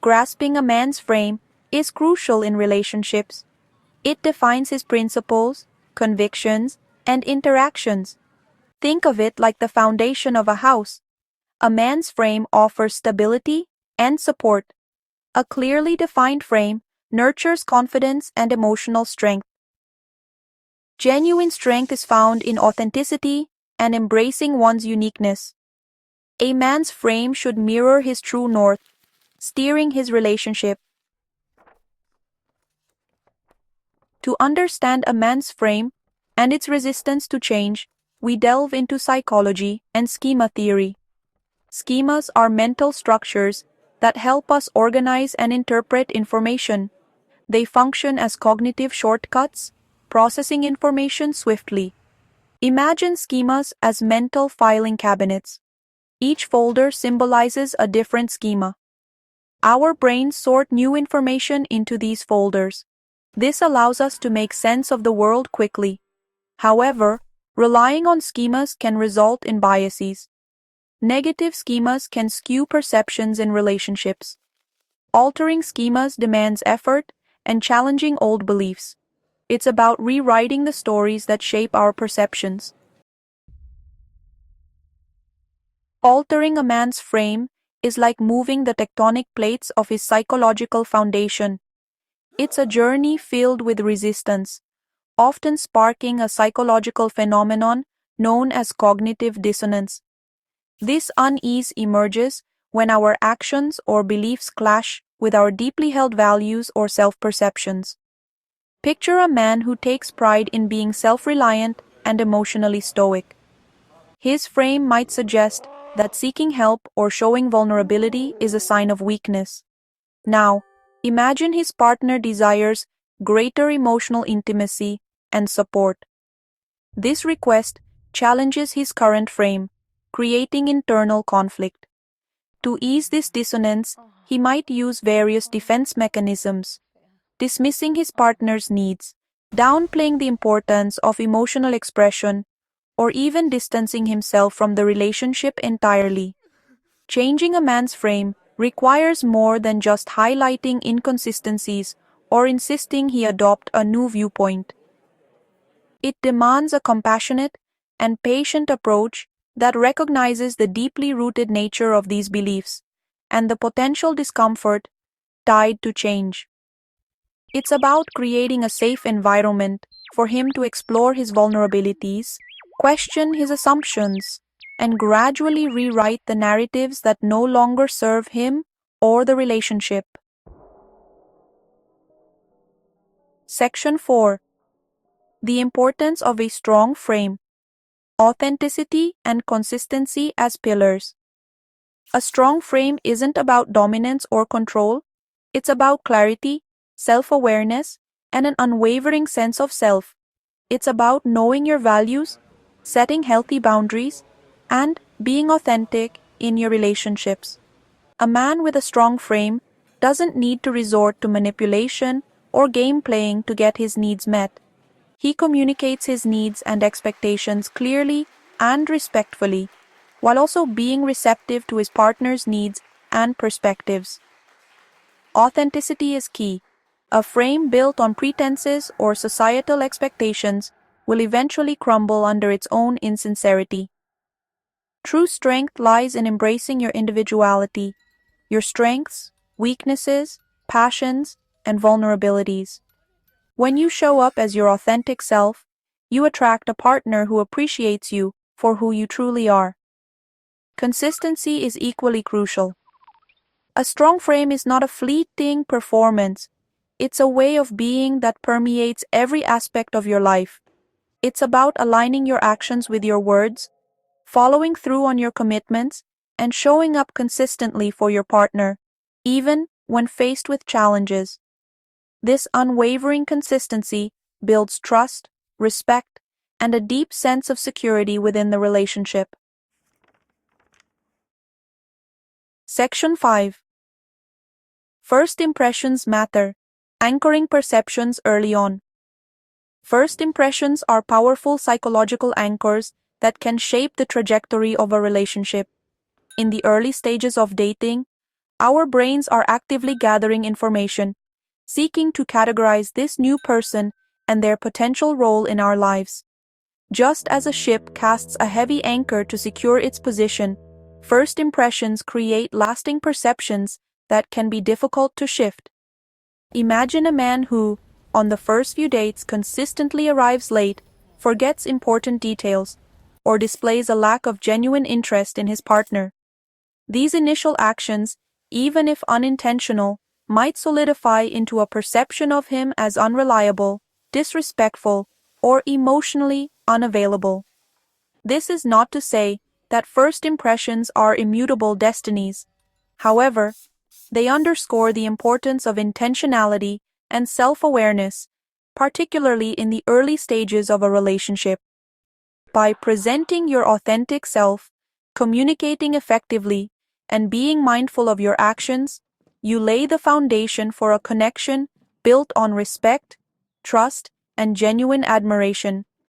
Grasping a man's frame is crucial in relationships. It defines his principles, convictions, and interactions. Think of it like the foundation of a house. A man's frame offers stability and support. A clearly defined frame nurtures confidence and emotional strength. Genuine strength is found in authenticity and embracing one's uniqueness. A man's frame should mirror his true north, steering his relationship. To understand a man's frame and its resistance to change, we delve into psychology and schema theory. Schemas are mental structures that help us organize and interpret information. They function as cognitive shortcuts, processing information swiftly. Imagine schemas as mental filing cabinets. Each folder symbolizes a different schema. Our brains sort new information into these folders. This allows us to make sense of the world quickly. However, relying on schemas can result in biases. Negative schemas can skew perceptions in relationships. Altering schemas demands effort and challenging old beliefs. It's about rewriting the stories that shape our perceptions. Altering a man's frame is like moving the tectonic plates of his psychological foundation. It's a journey filled with resistance, often sparking a psychological phenomenon known as cognitive dissonance. This unease emerges when our actions or beliefs clash with our deeply held values or self-perceptions. Picture a man who takes pride in being self-reliant and emotionally stoic. His frame might suggest that seeking help or showing vulnerability is a sign of weakness. Now, imagine his partner desires greater emotional intimacy and support. This request challenges his current frame, creating internal conflict. To ease this dissonance, he might use various defense mechanisms, dismissing his partner's needs, downplaying the importance of emotional expression, or even distancing himself from the relationship entirely. Changing a man's frame requires more than just highlighting inconsistencies or insisting he adopt a new viewpoint. It demands a compassionate and patient approach that recognizes the deeply rooted nature of these beliefs and the potential discomfort tied to change. It's about creating a safe environment for him to explore his vulnerabilities, question his assumptions, and gradually rewrite the narratives that no longer serve him or the relationship. Section 4. The importance of a strong frame. Authenticity and consistency as pillars. A strong frame isn't about dominance or control, it's about clarity, self-awareness, and an unwavering sense of self. It's about knowing your values, setting healthy boundaries, and being authentic in your relationships. A man with a strong frame doesn't need to resort to manipulation or game playing to get his needs met. He communicates his needs and expectations clearly and respectfully, while also being receptive to his partner's needs and perspectives. Authenticity is key. A frame built on pretenses or societal expectations will eventually crumble under its own insincerity. True strength lies in embracing your individuality, your strengths, weaknesses, passions, and vulnerabilities. When you show up as your authentic self, you attract a partner who appreciates you for who you truly are. Consistency is equally crucial. A strong frame is not a fleeting performance. It's a way of being that permeates every aspect of your life. It's about aligning your actions with your words, following through on your commitments, and showing up consistently for your partner, even when faced with challenges. This unwavering consistency builds trust, respect, and a deep sense of security within the relationship. Section 5. First impressions matter. Anchoring perceptions early on. First impressions are powerful psychological anchors that can shape the trajectory of a relationship. In the early stages of dating, Our brains are actively gathering information, seeking to categorize this new person and their potential role in our lives. Just as a ship casts a heavy anchor to secure its position, first impressions create lasting perceptions that can be difficult to shift. Imagine a man who, on the first few dates, consistently arrives late, forgets important details, or displays a lack of genuine interest in his partner. These initial actions, even if unintentional, might solidify into a perception of him as unreliable, disrespectful, or emotionally unavailable. This is not to say that first impressions are immutable destinies. However, they underscore the importance of intentionality and self-awareness, particularly in the early stages of a relationship. By presenting your authentic self, communicating effectively, and being mindful of your actions, you lay the foundation for a connection built on respect, trust, and genuine admiration.